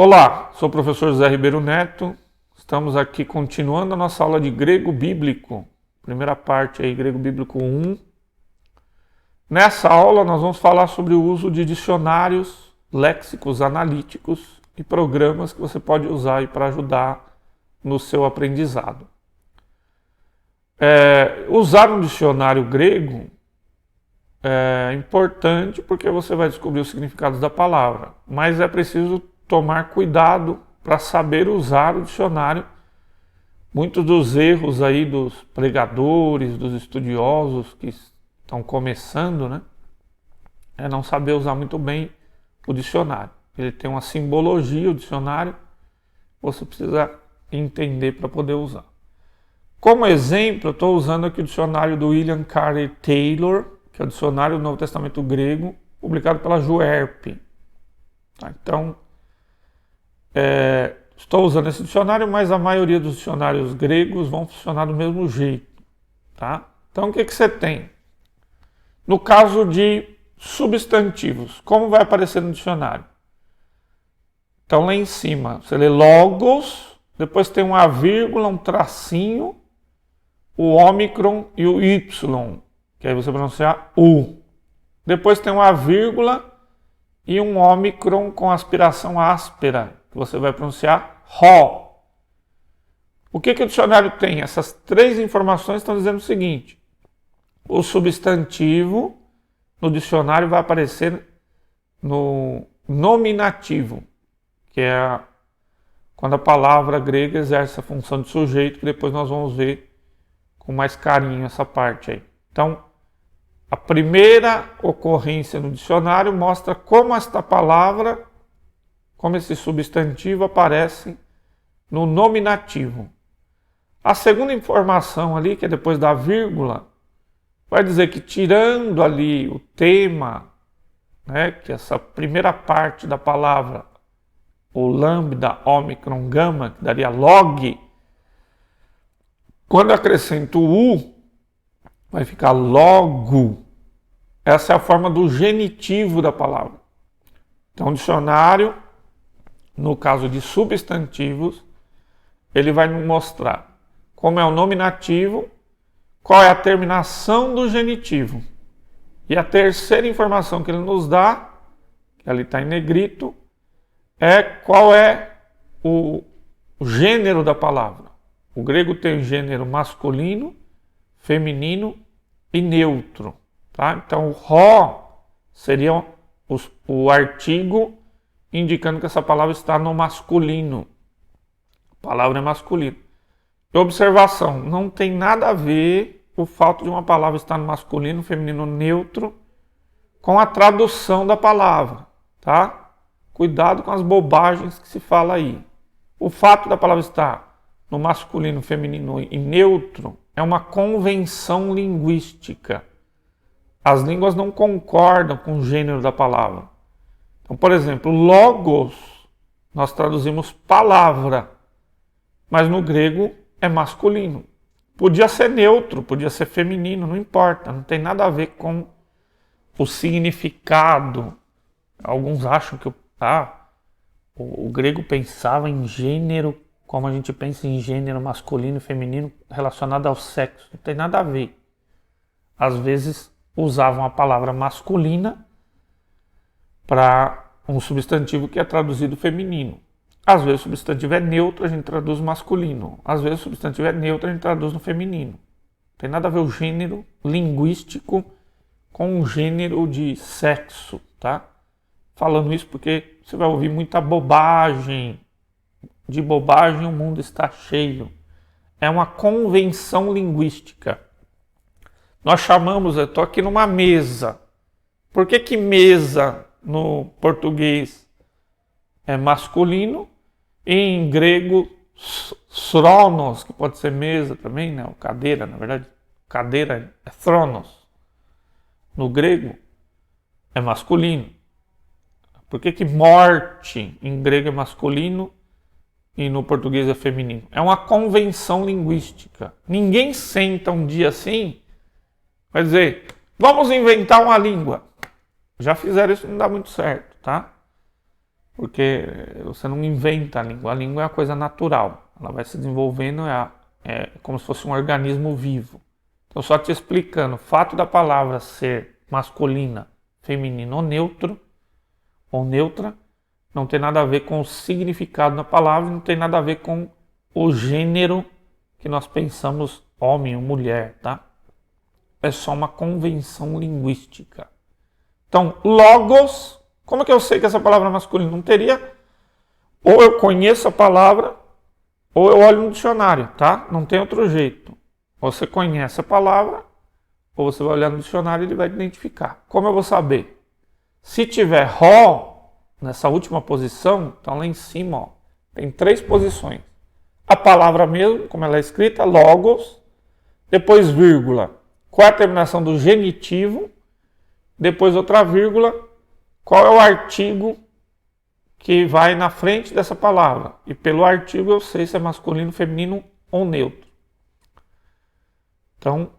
Olá, sou o professor Zé Ribeiro Neto. Estamos aqui continuando a nossa aula de grego bíblico. Primeira parte aí, grego bíblico 1. Nessa aula nós vamos falar sobre o uso de dicionários, léxicos analíticos e programas que você pode usar aí para ajudar no seu aprendizado. Usar um dicionário grego é importante porque você vai descobrir os significados da palavra, mas é preciso tomar cuidado para saber usar o dicionário. Muitos dos erros aí dos pregadores, dos estudiosos que estão começando, né, é não saber usar muito bem o dicionário. Ele tem uma simbologia, o dicionário, você precisa entender para poder usar. Como exemplo, eu estou usando aqui o dicionário do William Carey Taylor, que é o dicionário do Novo Testamento grego, publicado pela Juerp. Então, estou usando esse dicionário, mas a maioria dos dicionários gregos vão funcionar do mesmo jeito. Tá? Então, o que você tem? No caso de substantivos, como vai aparecer no dicionário? Então, lá em cima, você lê logos, depois tem uma vírgula, um tracinho, o ômicron e o y, que aí você pronuncia U. Depois tem uma vírgula e um ômicron com aspiração áspera, que você vai pronunciar Ró. O que o dicionário tem? Essas três informações estão dizendo o seguinte: o substantivo no dicionário vai aparecer no nominativo, que é quando a palavra grega exerce a função de sujeito, que depois nós vamos ver com mais carinho essa parte aí. Então, a primeira ocorrência no dicionário mostra como esta palavra, como esse substantivo aparece no nominativo. A segunda informação ali, que é depois da vírgula, vai dizer que tirando ali o tema, né, que essa primeira parte da palavra, o lambda, ômicron, gama, que daria log, quando acrescento o U, vai ficar logo. Essa é a forma do genitivo da palavra. Então, o dicionário, no caso de substantivos, ele vai nos mostrar como é o nominativo, qual é a terminação do genitivo. E a terceira informação que ele nos dá, que ali está em negrito, é qual é o gênero da palavra. O grego tem gênero masculino, feminino e neutro. Tá? Então, o Ró seria o artigo indicando que essa palavra está no masculino. A palavra é masculino. E observação, não tem nada a ver o fato de uma palavra estar no masculino, feminino, neutro com a tradução da palavra. Tá? Cuidado com as bobagens que se fala aí. O fato da palavra estar no masculino, feminino e neutro é uma convenção linguística. As línguas não concordam com o gênero da palavra. Então, por exemplo, logos, nós traduzimos palavra, mas no grego é masculino. Podia ser neutro, podia ser feminino, não importa, não tem nada a ver com o significado. Alguns acham que o grego pensava em gênero como a gente pensa em gênero masculino e feminino relacionado ao sexo. Não tem nada a ver. Às vezes usavam a palavra masculina para um substantivo que é traduzido feminino. Às vezes o substantivo é neutro, a gente traduz masculino. Às vezes o substantivo é neutro, a gente traduz no feminino. Não tem nada a ver o gênero linguístico com o gênero de sexo, tá? Falando isso porque você vai ouvir muita bobagem. De bobagem o mundo está cheio. É uma convenção linguística. Nós chamamos, eu estou aqui numa mesa. Por que mesa no português é masculino e em grego thronos, que pode ser mesa também, né? Ou cadeira, na verdade. Cadeira é thronos. No grego é masculino. Por que morte em grego é masculino e no português é feminino? É uma convenção linguística. Ninguém senta um dia assim, vai dizer, vamos inventar uma língua. Já fizeram isso, não dá muito certo, tá? porque você não inventa a língua é uma coisa natural, ela vai se desenvolvendo, é como se fosse um organismo vivo. Então, só te explicando, o fato da palavra ser masculina, feminina ou neutra, não tem nada a ver com o significado da palavra, não tem nada a ver com o gênero que nós pensamos homem ou mulher, tá? É só uma convenção linguística. Então, logos, como é que eu sei que essa palavra é masculina? Não teria, ou eu conheço a palavra, ou eu olho no dicionário, tá? Não tem outro jeito. Você conhece a palavra, ou você vai olhar no dicionário e ele vai identificar. Como eu vou saber? Se tiver ró, nessa última posição, então lá em cima, ó, tem 3 posições. A palavra mesmo, como ela é escrita, logos, depois vírgula, qual é a terminação do genitivo, depois outra vírgula, qual é o artigo que vai na frente dessa palavra. E pelo artigo eu sei se é masculino, feminino ou neutro. Então,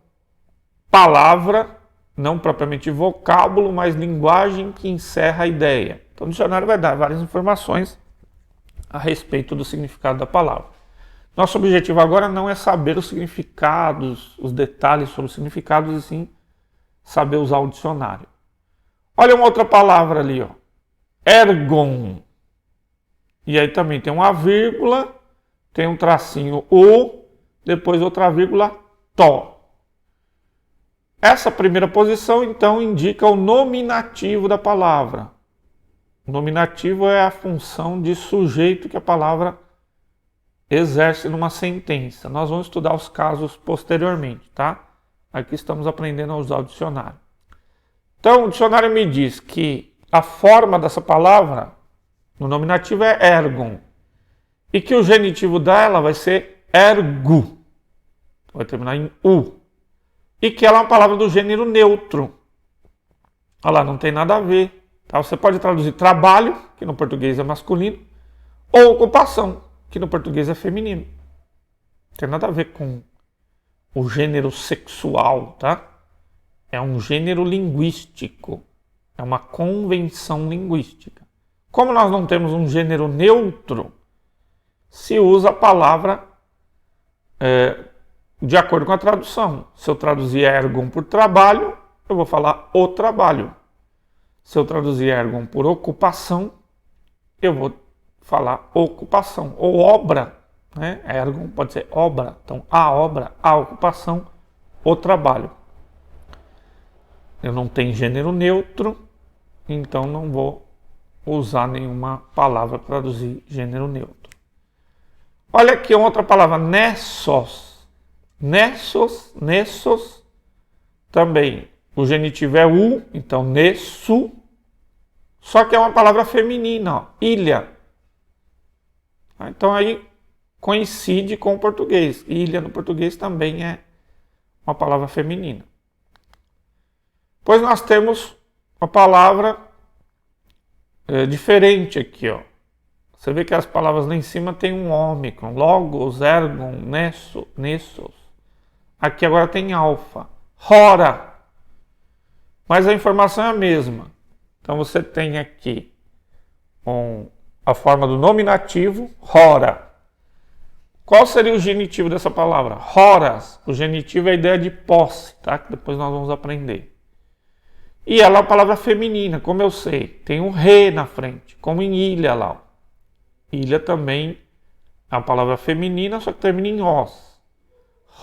palavra, não propriamente vocábulo, mas linguagem que encerra a ideia. Então, o dicionário vai dar várias informações a respeito do significado da palavra. Nosso objetivo agora não é saber os significados, os detalhes sobre os significados, e sim saber usar o dicionário. Olha uma outra palavra ali, ó. Ergon. E aí também tem uma vírgula, tem um tracinho o, depois outra vírgula, to. Essa primeira posição, então, indica o nominativo da palavra. O nominativo é a função de sujeito que a palavra exerce numa sentença. Nós vamos estudar os casos posteriormente, tá? Aqui estamos aprendendo a usar o dicionário. Então, o dicionário me diz que a forma dessa palavra no nominativo é ergon. E que o genitivo dela vai ser ergu. Vai terminar em u. E que ela é uma palavra do gênero neutro. Olha lá, não tem nada a ver. Tá? Você pode traduzir trabalho, que no português é masculino, ou ocupação, que no português é feminino. Não tem nada a ver com o gênero sexual, tá? É um gênero linguístico. É uma convenção linguística. Como nós não temos um gênero neutro, se usa a palavra de acordo com a tradução. Se eu traduzir ergon por trabalho, eu vou falar o trabalho. Se eu traduzir ergon por ocupação, eu vou falar ocupação. Ou obra, né? Ergon pode ser obra. Então, a obra, a ocupação, o trabalho. Eu não tenho gênero neutro, então não vou usar nenhuma palavra para traduzir gênero neutro. Olha aqui outra palavra, nessos. Nessos, também o genitivo é u, então nesso, só que é uma palavra feminina, ó, ilha. Então aí coincide com o português. Ilha no português também é uma palavra feminina. Pois nós temos uma palavra diferente aqui, ó. Você vê que as palavras lá em cima tem um ômicron, logos, ergon, nessos. Aqui agora tem alfa, hora. Mas a informação é a mesma. Então você tem aqui a forma do nominativo, hora. Qual seria o genitivo dessa palavra? Horas. O genitivo é a ideia de posse, tá? Que depois nós vamos aprender. E ela é uma palavra feminina, como eu sei. Tem um re na frente, como em ilha lá. Ó. Ilha também é uma palavra feminina, só que termina em os.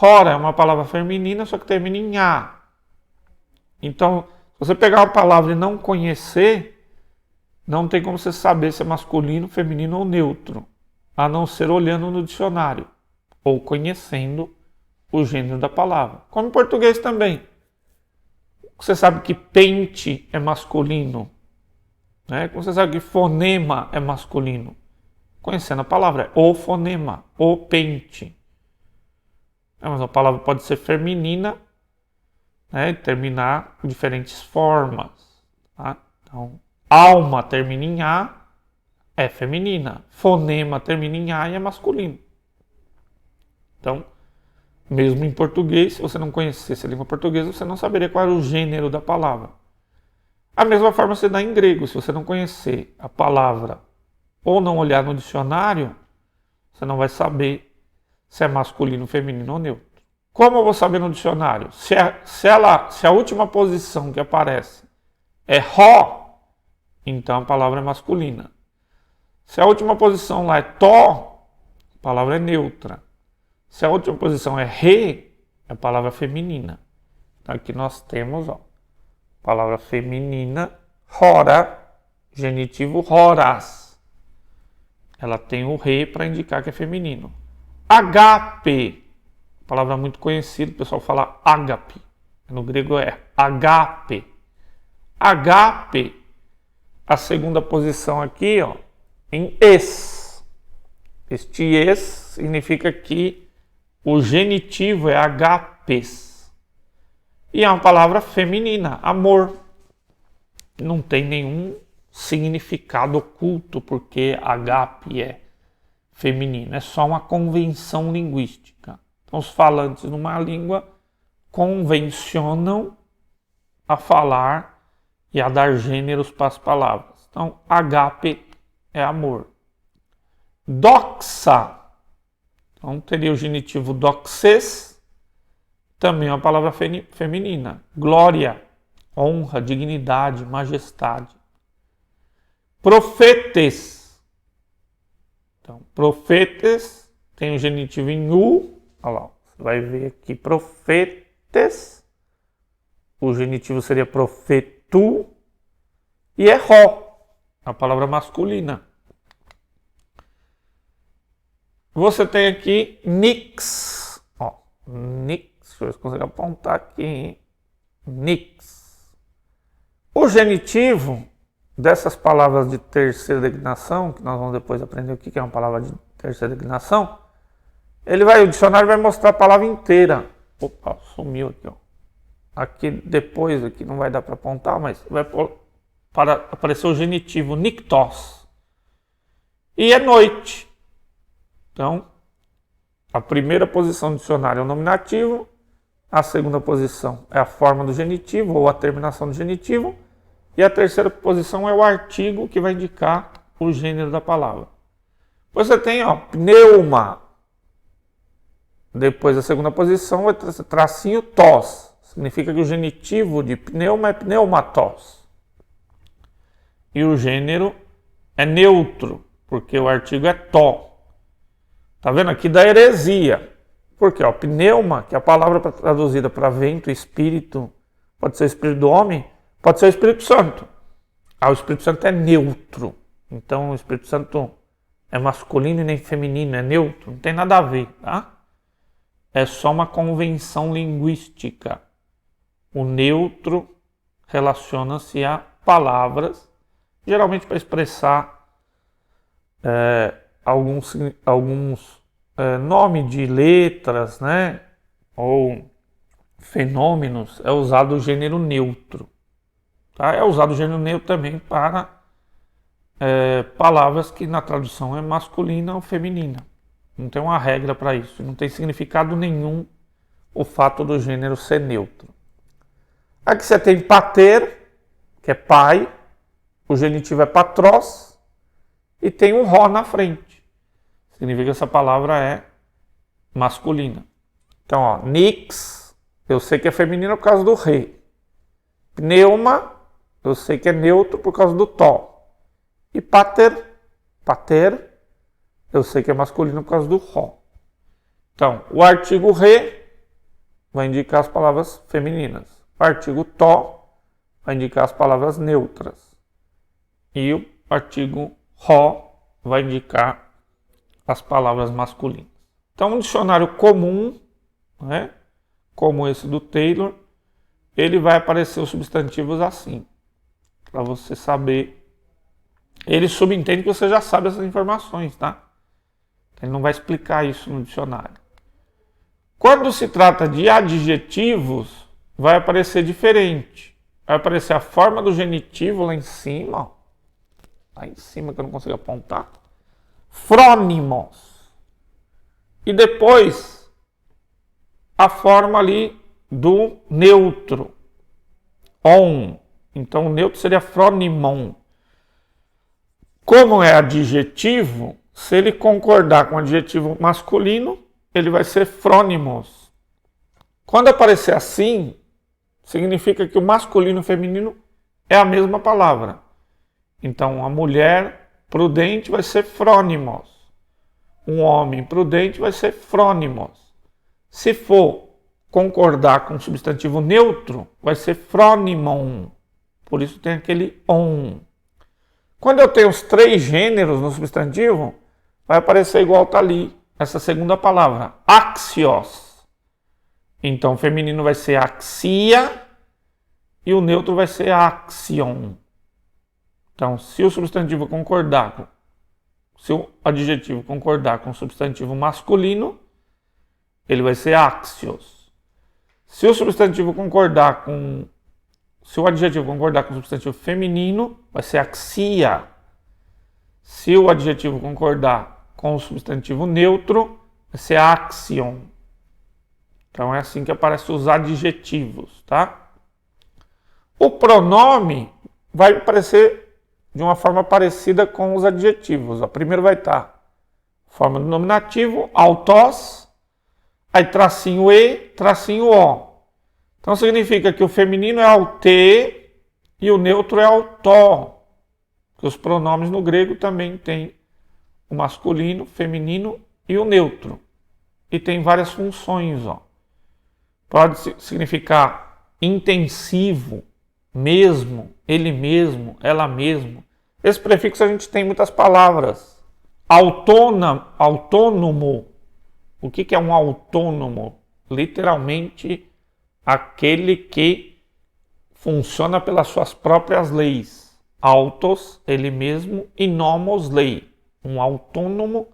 Hora é uma palavra feminina, só que termina em a. Então, se você pegar uma palavra e não conhecer, não tem como você saber se é masculino, feminino ou neutro, a não ser olhando no dicionário ou conhecendo o gênero da palavra. Como em português também. Você sabe que pente é masculino, né? Como você sabe que fonema é masculino? Conhecendo a palavra, é o fonema, o pente. Mas a palavra pode ser feminina, né, e terminar com diferentes formas. Tá? Então, alma termina em A, é feminina. Fonema termina em A e é masculino. Então, mesmo em português, se você não conhecesse a língua portuguesa, você não saberia qual era o gênero da palavra. A mesma forma se dá em grego. Se você não conhecer a palavra ou não olhar no dicionário, você não vai saber se é masculino, feminino ou neutro. Como eu vou saber no dicionário? Se a última posição que aparece é ró, então a palavra é masculina. Se a última posição lá é tó, a palavra é neutra. Se a última posição é re, a palavra é feminina. Então aqui nós temos, palavra feminina, rora, genitivo roras. Ela tem o re para indicar que é feminino. Agape, palavra muito conhecida, o pessoal fala ágape. No grego é agape. Agape, a segunda posição aqui, em es. Este es significa que o genitivo é agapes. E é uma palavra feminina, amor. Não tem nenhum significado oculto porque agape é feminino. É só uma convenção linguística. Então, os falantes numa língua convencionam a falar e a dar gêneros para as palavras. Então, agape é amor. Doxa. Então, teria o genitivo doxes, também é uma palavra feminina. Glória, honra, dignidade, majestade. Profetes. Então, profetes tem o genitivo em u. Olha lá, você vai ver aqui profetes. O genitivo seria profetu. E é ró, a palavra masculina. Você tem aqui nix. Nix. Deixa eu ver se consigo apontar aqui. Nix. O genitivo dessas palavras de terceira declinação, que nós vamos depois aprender o que é uma palavra de terceira declinação, o dicionário vai mostrar a palavra inteira. Opa, sumiu aqui. Aqui depois, aqui não vai dar para apontar, mas vai para aparecer o genitivo nictos. E é noite. Então, a primeira posição do dicionário é o nominativo, a segunda posição é a forma do genitivo ou a terminação do genitivo, e a terceira posição é o artigo que vai indicar o gênero da palavra. Você tem, pneuma. Depois da segunda posição vai ter tracinho tos. Significa que o genitivo de pneuma é pneumatos. E o gênero é neutro, porque o artigo é tó. Tá vendo aqui da heresia? Porque, pneuma, que é a palavra traduzida para vento, espírito, pode ser o espírito do homem, pode ser o Espírito Santo. O Espírito Santo é neutro. Então, o Espírito Santo é masculino e nem feminino, é neutro. Não tem nada a ver, tá? É só uma convenção linguística. O neutro relaciona-se a palavras, geralmente para expressar alguns nome de letras, né? Ou fenômenos, é usado o gênero neutro. Tá? É usado o gênero neutro também para palavras que na tradução é masculina ou feminina. Não tem uma regra para isso. Não tem significado nenhum o fato do gênero ser neutro. Aqui você tem pater, que é pai. O genitivo é patros. E tem um ró na frente. Significa que essa palavra é masculina. Então, nix, eu sei que é feminino por causa do re. Pneuma, eu sei que é neutro por causa do tó. E pater, eu sei que é masculino por causa do ró. Então, o artigo re vai indicar as palavras femininas. O artigo tó vai indicar as palavras neutras. E o artigo ró vai indicar as palavras masculinas. Então, um dicionário comum, né, como esse do Taylor, ele vai aparecer os substantivos assim, para você saber. Ele subentende que você já sabe essas informações, tá? Ele não vai explicar isso no dicionário. Quando se trata de adjetivos, vai aparecer diferente. Vai aparecer a forma do genitivo lá em cima, ó. Lá em cima que eu não consigo apontar. Frônimos. E depois a forma ali do neutro. On. Então o neutro seria frônimon. Como é adjetivo, se ele concordar com o adjetivo masculino, ele vai ser frônimos. Quando aparecer assim, significa que o masculino e o feminino é a mesma palavra. Então, a mulher prudente vai ser frônimos. Um homem prudente vai ser frônimos. Se for concordar com o substantivo neutro, vai ser frônimon. Por isso tem aquele on. Quando eu tenho os 3 gêneros no substantivo, vai aparecer igual está ali, essa segunda palavra, axios. Então, o feminino vai ser axia e o neutro vai ser axion. Então, se o substantivo concordar se o adjetivo concordar com o substantivo masculino, ele vai ser axios. Se o adjetivo concordar com o substantivo feminino, vai ser axia. Se o adjetivo concordar com o substantivo neutro, vai ser axion. Então é assim que aparecem os adjetivos, tá? O pronome vai aparecer de uma forma parecida com os adjetivos. Primeiro vai estar forma do nominativo, autós, aí tracinho e, tracinho o. Então significa que o feminino é autê e o neutro é autó. Que os pronomes no grego também tem o masculino, feminino e o neutro. E tem várias funções, ó. Pode significar intensivo, mesmo, ele mesmo, ela mesmo. Esse prefixo a gente tem muitas palavras. Autônomo. O que é um autônomo? Literalmente, aquele que funciona pelas suas próprias leis. Autos, ele mesmo, e nomos, lei. Um autônomo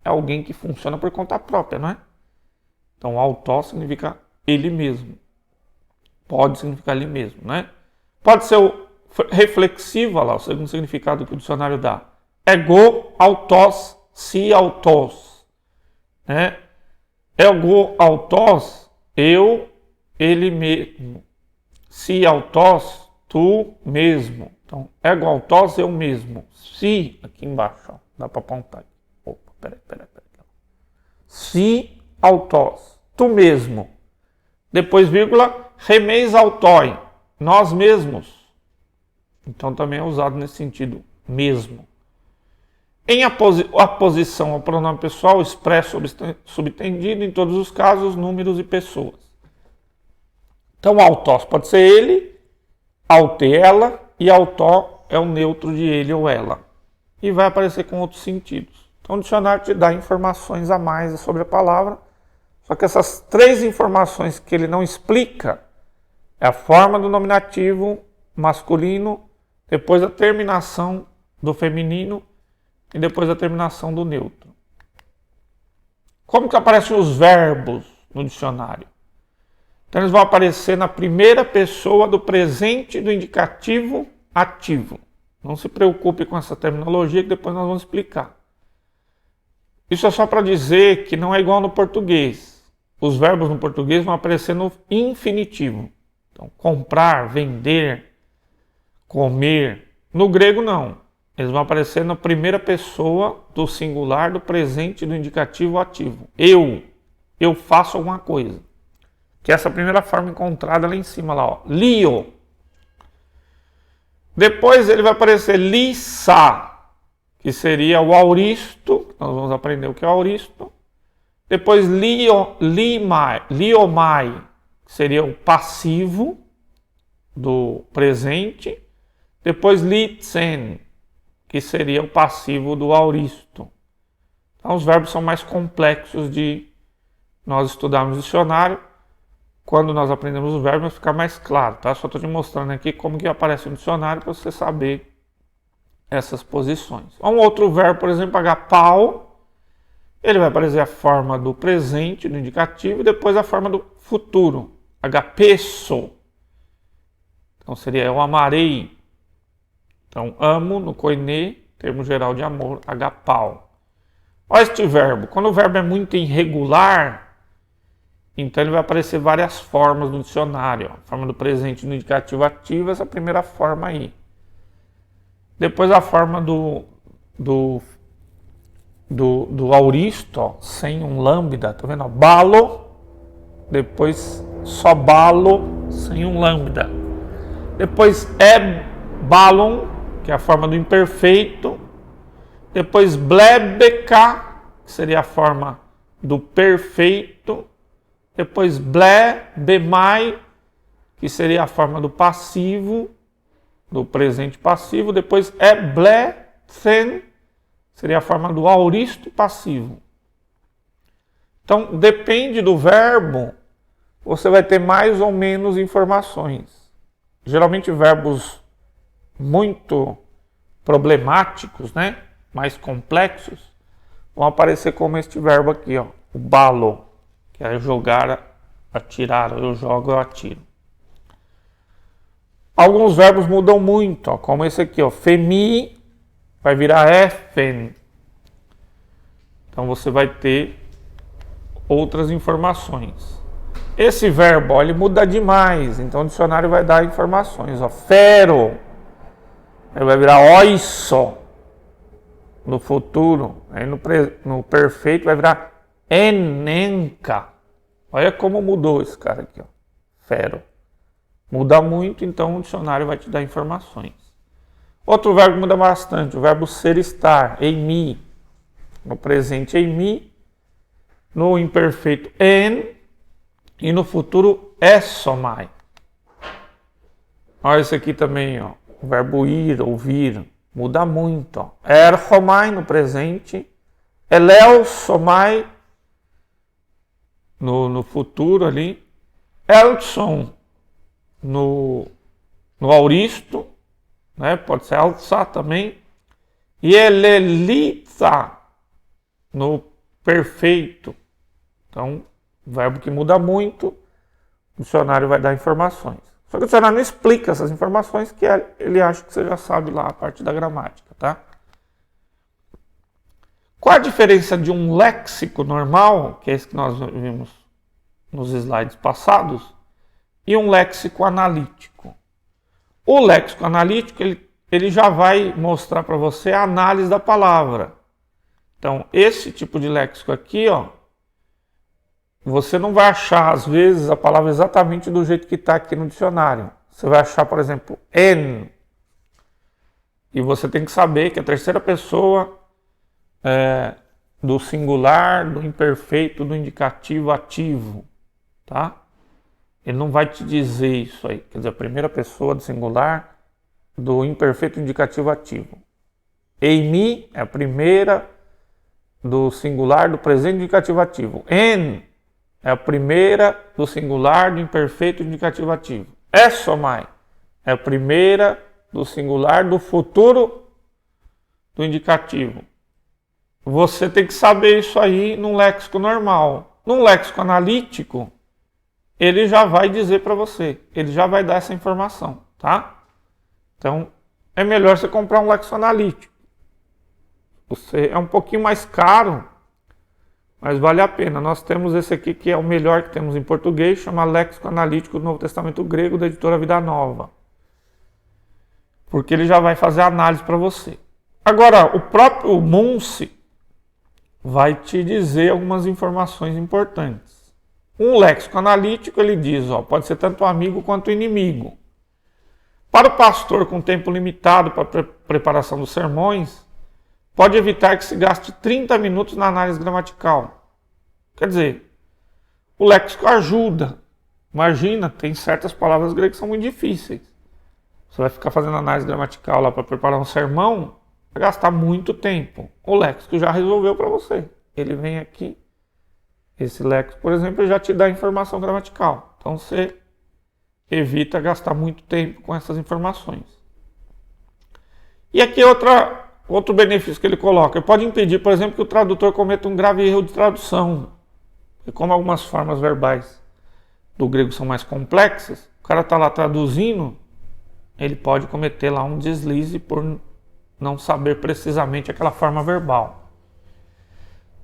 é alguém que funciona por conta própria, não é? Então, autó significa ele mesmo. Pode significar ele mesmo, né? Pode ser o reflexivo, lá, o segundo significado que o dicionário dá. Ego, autós, si, autós. Né? Ego, autós, eu, ele mesmo. Si, autós, tu mesmo. Então, ego, autós, eu mesmo. Si, aqui embaixo, ó, dá para apontar. Opa, peraí. Si, autós, tu mesmo. Depois, vírgula, remeis autói, nós mesmos. Então também é usado nesse sentido, mesmo. Em aposição ao pronome pessoal, expresso subtendido, em todos os casos, números e pessoas. Então, autós pode ser ele, autê, ela, e autó é o neutro de ele ou ela. E vai aparecer com outros sentidos. Então, o dicionário te dá informações a mais sobre a palavra. Só que essas 3 informações que ele não explica é a forma do nominativo masculino, depois a terminação do feminino e depois a terminação do neutro. Como que aparecem os verbos no dicionário? Então eles vão aparecer na primeira pessoa do presente do indicativo ativo. Não se preocupe com essa terminologia que depois nós vamos explicar. Isso é só para dizer que não é igual no português. Os verbos no português vão aparecer no infinitivo. Então, comprar, vender, comer. No grego, não. Eles vão aparecer na primeira pessoa do singular, do presente, do indicativo ativo. Eu faço alguma coisa. Que é essa primeira forma encontrada lá em cima, lá, ó. Lio. Depois ele vai aparecer lissa, que seria o auristo. Nós vamos aprender o que é o auristo. Depois liomai, que seria o passivo do presente. Depois litsen, que seria o passivo do auristo. Então os verbos são mais complexos de nós estudarmos no dicionário. Quando nós aprendemos os verbos vai ficar mais claro, tá? Só estou te mostrando aqui como que aparece no dicionário para você saber essas posições. Um outro verbo, por exemplo, agapau. Ele vai aparecer a forma do presente, do indicativo, e depois a forma do futuro, agapesso. Então seria eu amarei. Então, amo no koine, termo geral de amor, agapau. Olha este verbo. Quando o verbo é muito irregular, então ele vai aparecer várias formas no dicionário. A forma do presente no indicativo ativo, essa primeira forma aí. Depois a forma do do auristo, ó, sem um lambda, tá vendo? Ó, balo, depois só balo, sem um lambda. Depois balon, que é a forma do imperfeito. Depois blebeka, que seria a forma do perfeito. Depois blebemai, que seria a forma do passivo, do presente passivo. Depois blesen, seria a forma do auristo passivo. Então, depende do verbo, você vai ter mais ou menos informações. Geralmente verbos muito problemáticos, né? Mais complexos, vão aparecer como este verbo aqui, ó, o balo, que é jogar, atirar, eu jogo, eu atiro. Alguns verbos mudam muito, ó, como esse aqui, ó, femi, vai virar efen. Então você vai ter outras informações. Esse verbo, ó, ele muda demais, então o dicionário vai dar informações, ó, fero, ele vai virar oisso. No futuro, aí no perfeito vai virar enenka. Olha como mudou esse cara aqui, ó. Fero. Muda muito, então o dicionário vai te dar informações. Outro verbo que muda bastante, o verbo ser, estar, eimi. No presente, eimi. No imperfeito, en. E no futuro, essomai. Olha esse aqui também, ó. O verbo ir, ouvir. Muda muito, ó. Erhomai no presente, eleusomai no futuro ali, elson no auristo, né? Pode ser alça também, e elelitza no perfeito. Então, verbo que muda muito, o dicionário vai dar informações. Só que o dicionário não explica essas informações, que ele acha que você já sabe lá a parte da gramática, tá? Qual a diferença de um léxico normal, que é esse que nós vimos nos slides passados, e um léxico analítico? O léxico analítico, ele já vai mostrar para você a análise da palavra. Então, esse tipo de léxico aqui, ó, você não vai achar, às vezes, a palavra exatamente do jeito que está aqui no dicionário. Você vai achar, por exemplo, en. E você tem que saber que a terceira pessoa do singular, do imperfeito, do indicativo ativo. Tá? Ele não vai te dizer isso aí. Quer dizer, a primeira pessoa do singular, do imperfeito, indicativo ativo. Eimi é a primeira do singular, do presente, indicativo ativo. En é a primeira do singular, do imperfeito, indicativo ativo. Essomai é a primeira do singular, do futuro, do indicativo. Você tem que saber isso aí num léxico normal. Num léxico analítico, ele já vai dizer para você, ele já vai dar essa informação, tá? Então, é melhor você comprar um léxico analítico. É um pouquinho mais caro, mas vale a pena. Nós temos esse aqui que é o melhor que temos em português, chama Léxico Analítico do Novo Testamento Grego, da editora Vida Nova. Porque ele já vai fazer a análise para você. Agora, o próprio Munce vai te dizer algumas informações importantes. Um léxico analítico, ele diz, ó, pode ser tanto amigo quanto inimigo. Para o pastor com tempo limitado para a preparação dos sermões, pode evitar que se gaste 30 minutos na análise gramatical. Quer dizer, o léxico ajuda. Imagina, tem certas palavras gregas que são muito difíceis. Você vai ficar fazendo análise gramatical lá para preparar um sermão, vai gastar muito tempo. O léxico já resolveu para você. Ele vem aqui, esse léxico, por exemplo, já te dá informação gramatical. Então você evita gastar muito tempo com essas informações. E aqui outro benefício que ele coloca, ele pode impedir, por exemplo, que o tradutor cometa um grave erro de tradução. E como algumas formas verbais do grego são mais complexas, o cara está lá traduzindo, ele pode cometer lá um deslize por não saber precisamente aquela forma verbal.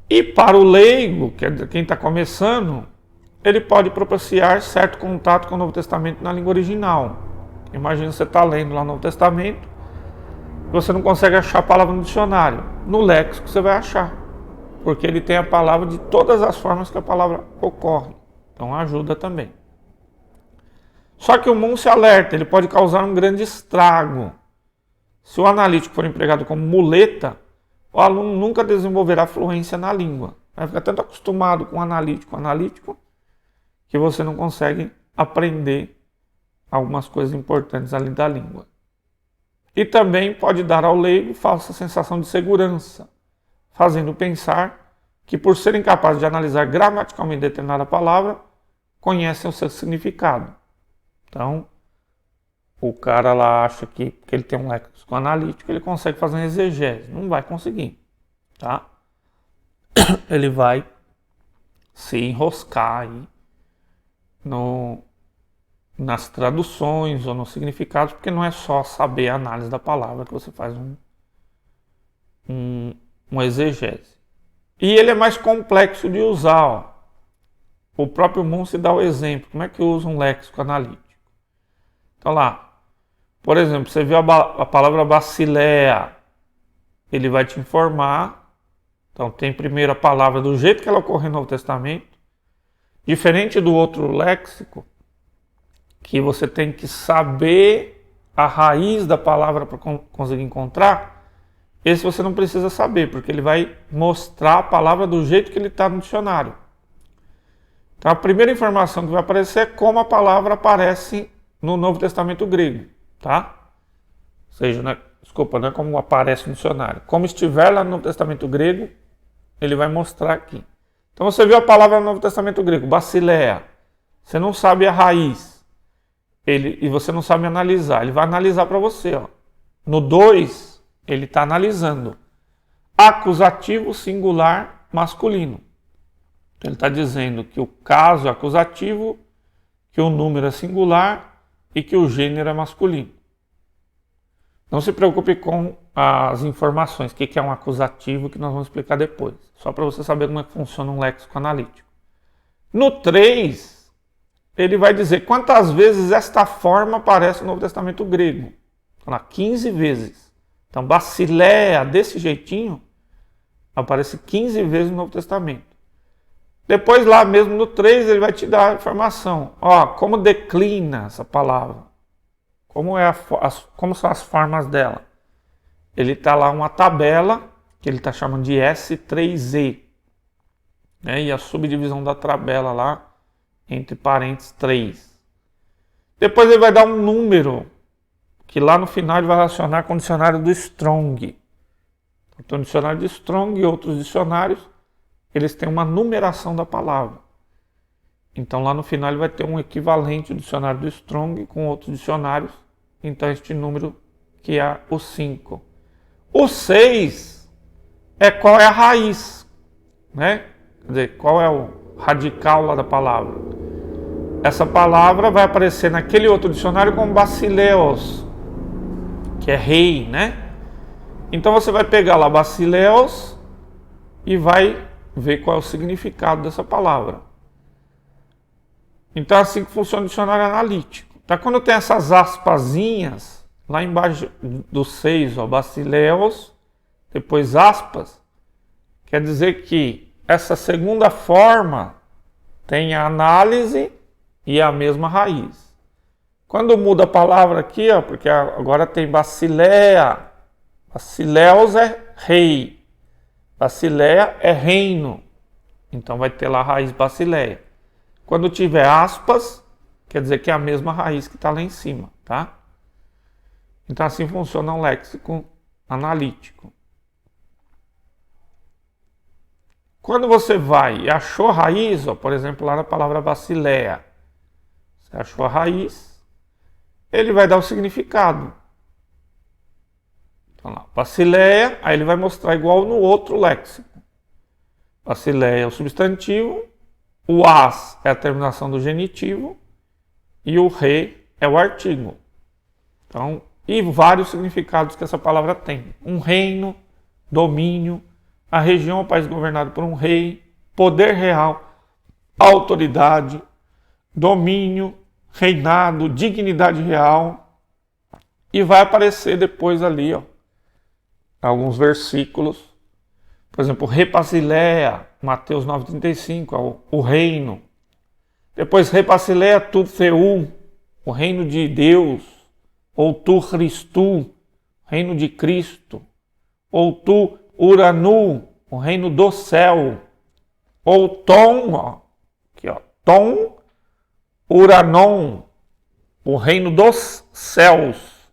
E para o leigo, que é quem está começando, ele pode propiciar certo contato com o Novo Testamento na língua original. Imagina você está lendo lá o Novo Testamento, você não consegue achar a palavra no dicionário. No léxico você vai achar, porque ele tem a palavra de todas as formas que a palavra ocorre. Então ajuda também. Só que o Munce alerta, ele pode causar um grande estrago. Se o analítico for empregado como muleta, o aluno nunca desenvolverá fluência na língua. Vai ficar tanto acostumado com o analítico, que você não consegue aprender algumas coisas importantes ali da língua. E também pode dar ao leigo falsa sensação de segurança, fazendo pensar que, por serem capazes de analisar gramaticalmente determinada palavra, conhecem o seu significado. Então, o cara lá acha que ele tem um léxico analítico, ele consegue fazer uma exegese. Não vai conseguir, tá? Ele vai se enroscar aí nas traduções ou nos significados, porque não é só saber a análise da palavra que você faz uma exegese. E ele é mais complexo de usar. Ó. O próprio Munce dá o exemplo. Como é que usa um léxico analítico? Então lá, por exemplo, você viu a palavra basileia, ele vai te informar. Então tem primeiro a palavra do jeito que ela ocorre no Novo Testamento, diferente do outro léxico, que você tem que saber a raiz da palavra para conseguir encontrar. Esse você não precisa saber, porque ele vai mostrar a palavra do jeito que ele está no dicionário. Então a primeira informação que vai aparecer é como a palavra aparece no Novo Testamento grego, tá? Ou seja, não é como aparece no dicionário. Como estiver lá no Novo Testamento grego, ele vai mostrar aqui. Então você viu a palavra no Novo Testamento grego, basileia. Você não sabe a raiz. E você não sabe analisar. Ele vai analisar para você. Ó. No 2, ele está analisando. Acusativo singular masculino. Então, ele está dizendo que o caso é acusativo, que o número é singular e que o gênero é masculino. Não se preocupe com as informações, o que é um acusativo, que nós vamos explicar depois. Só para você saber como é que funciona um léxico analítico. No 3, ele vai dizer quantas vezes esta forma aparece no Novo Testamento grego. Então, 15 vezes. Então, basileia, desse jeitinho, aparece 15 vezes no Novo Testamento. Depois, lá mesmo no 3, ele vai te dar a informação. Ó, como declina essa palavra. Como são as formas dela. Ele está lá uma tabela, que ele está chamando de S3E. Né? E a subdivisão da tabela lá, entre parênteses 3. Depois ele vai dar um número, que lá no final ele vai relacionar com o dicionário do Strong. Então o dicionário de Strong e outros dicionários, eles têm uma numeração da palavra. Então lá no final ele vai ter um equivalente do dicionário do Strong com outros dicionários. Então este número que é o 5. O 6 é qual é a raiz, né? Quer dizer, qual é o radical lá da palavra. Essa palavra vai aparecer naquele outro dicionário como basileos, que é rei, né? Então você vai pegar lá basileos e vai ver qual é o significado dessa palavra. Então é assim que funciona o dicionário analítico. Então quando tem essas aspasinhas, lá embaixo do 6, ó, basileos, depois aspas, quer dizer que essa segunda forma tem a análise e a mesma raiz. Quando muda a palavra aqui, ó, porque agora tem basileia, basileus é rei, basileia é reino, então vai ter lá a raiz basileia. Quando tiver aspas, quer dizer que é a mesma raiz que está lá em cima, tá? Então assim funciona um léxico analítico. Quando você vai e achou a raiz, ó, por exemplo, lá na palavra basileia, você achou a raiz, ele vai dar o significado. Então lá, basileia, aí ele vai mostrar igual no outro léxico. Basileia é o substantivo, o as é a terminação do genitivo e o re é o artigo. Então, e vários significados que essa palavra tem. Um reino, domínio, a região ou país governado por um rei, poder real, autoridade, domínio, reinado, dignidade real. E vai aparecer depois ali, ó, alguns versículos. Por exemplo, Repasileia, Mateus 9,35, é o reino. Depois, Repasileia tu Theou, o reino de Deus. Ou tu Christu, reino de Cristo. Ou tu Uranu, o reino do céu. Ou Tom, ó, aqui, ó, Tom Uranon, o reino dos céus,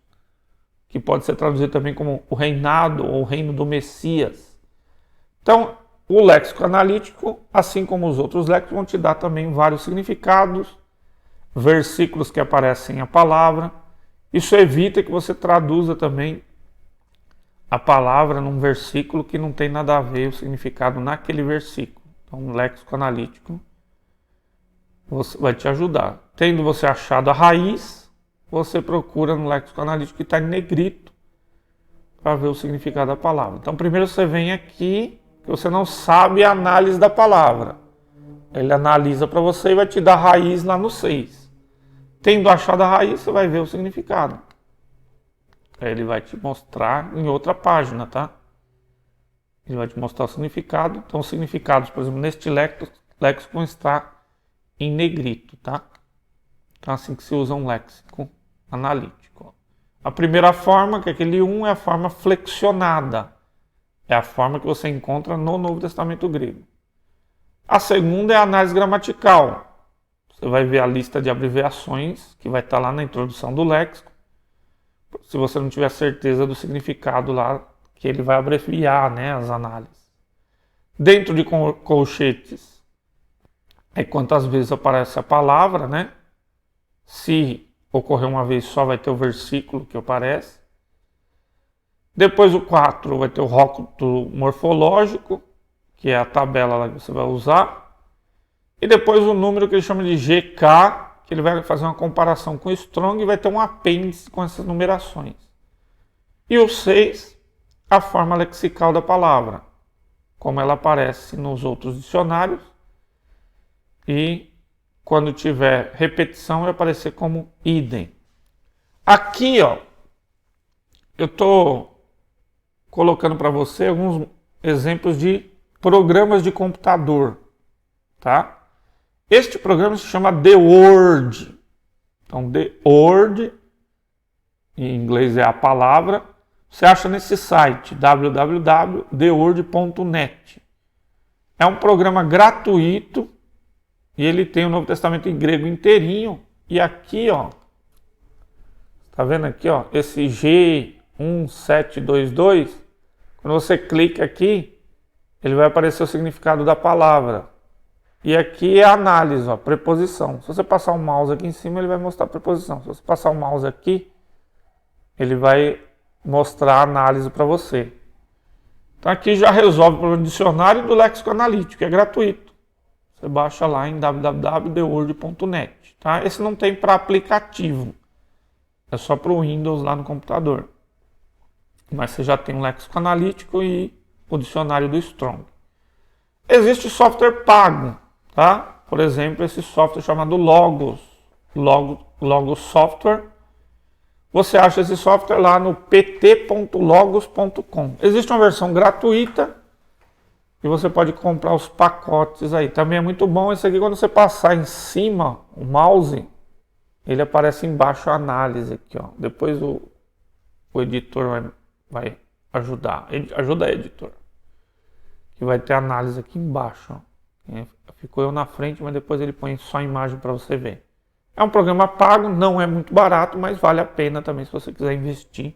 que pode ser traduzido também como o reinado ou o reino do Messias. Então, o léxico analítico, assim como os outros léxicos, vão te dar também vários significados, versículos que aparecem a palavra. Isso evita que você traduza também a palavra num versículo que não tem nada a ver o significado naquele versículo. Então, o léxico analítico vai te ajudar. Tendo você achado a raiz, você procura no léxico analítico que está em negrito para ver o significado da palavra. Então, primeiro você vem aqui, que você não sabe a análise da palavra. Ele analisa para você e vai te dar a raiz lá no 6. Tendo achado a raiz, você vai ver o significado. Aí ele vai te mostrar em outra página, tá? Ele vai te mostrar o significado. Então, os significados, por exemplo, neste léxico vão estar em negrito, tá? Então, assim que se usa um léxico analítico. A primeira forma, que é aquele 1, é a forma flexionada. É a forma que você encontra no Novo Testamento grego. A segunda é a análise gramatical. Você vai ver a lista de abreviações, que vai estar lá na introdução do léxico. Se você não tiver certeza do significado lá, que ele vai abreviar, né, as análises. Dentro de colchetes, é quantas vezes aparece a palavra, né? Se ocorrer uma vez só, vai ter o versículo que aparece. Depois o 4 vai ter o rótulo morfológico, que é a tabela lá que você vai usar. E depois o número que ele chama de GK, que ele vai fazer uma comparação com o Strong e vai ter um apêndice com essas numerações. E o 6, a forma lexical da palavra, como ela aparece nos outros dicionários. E quando tiver repetição, vai aparecer como idem. Aqui, ó, eu estou colocando para você alguns exemplos de programas de computador, tá? Este programa se chama The Word. Então, The Word, em inglês é a palavra, você acha nesse site, www.theword.net. É um programa gratuito e ele tem o Novo Testamento em grego inteirinho. E aqui, ó, tá vendo aqui, ó, esse G1722, quando você clica aqui, ele vai aparecer o significado da palavra. E aqui é a análise, ó, preposição. Se você passar o mouse aqui em cima, ele vai mostrar a preposição. Se você passar o mouse aqui, ele vai mostrar a análise para você. Então aqui já resolve o problema do dicionário e do léxico analítico, que é gratuito. Você baixa lá em www.theword.net. Tá? Esse não tem para aplicativo. É só para o Windows lá no computador. Mas você já tem um léxico analítico e o dicionário do Strong. Existe software pago, tá? Por exemplo, esse software chamado Logos Software. Você acha esse software lá no pt.logos.com. Existe uma versão gratuita e você pode comprar os pacotes aí. Também é muito bom esse aqui, quando você passar em cima o mouse, ele aparece embaixo a análise aqui, ó. Depois o editor vai ajudar. Ajuda aí, editor. Que vai ter análise aqui embaixo, ó. Ficou eu na frente, mas depois ele põe só a imagem para você ver. É um programa pago, não é muito barato, mas vale a pena também se você quiser investir.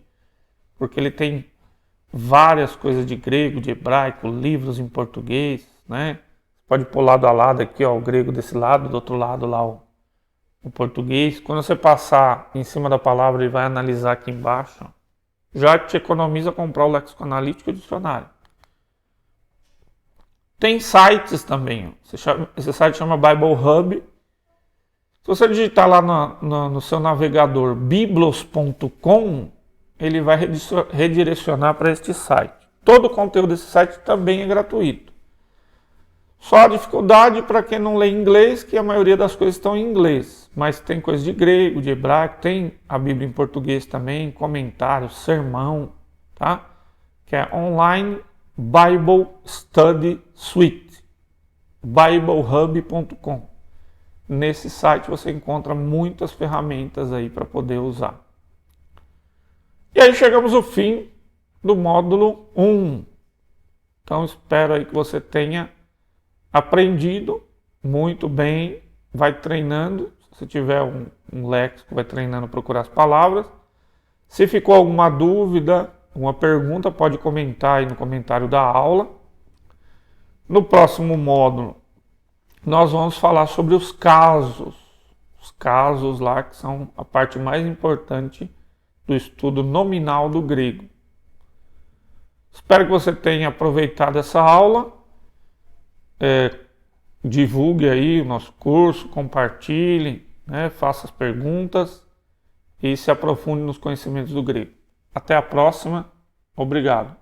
Porque ele tem várias coisas de grego, de hebraico, livros em português, né? Pode pôr lado a lado aqui, ó, o grego desse lado, do outro lado lá o português. Quando você passar em cima da palavra, ele vai analisar aqui embaixo, ó. Já te economiza comprar o léxico analítico e o dicionário. Tem sites também. Esse site chama Bible Hub. Se você digitar lá no seu navegador biblos.com, ele vai redirecionar para este site. Todo o conteúdo desse site também é gratuito. Só a dificuldade para quem não lê inglês, que a maioria das coisas estão em inglês. Mas tem coisa de grego, de hebraico, tem a Bíblia em português também, comentários, sermão, tá? que é Online Bible Study Suite, biblehub.com. Nesse site você encontra muitas ferramentas aí para poder usar. E aí chegamos ao fim do módulo 1. Então espero aí que você tenha aprendido muito bem, vai treinando, se você tiver um léxico, vai treinando a procurar as palavras. Se ficou alguma dúvida, uma pergunta, pode comentar aí no comentário da aula. No próximo módulo, nós vamos falar sobre os casos lá que são a parte mais importante do estudo nominal do grego. Espero que você tenha aproveitado essa aula. Divulgue aí o nosso curso, compartilhe, faça as perguntas e se aprofunde nos conhecimentos do grego. Até a próxima. Obrigado.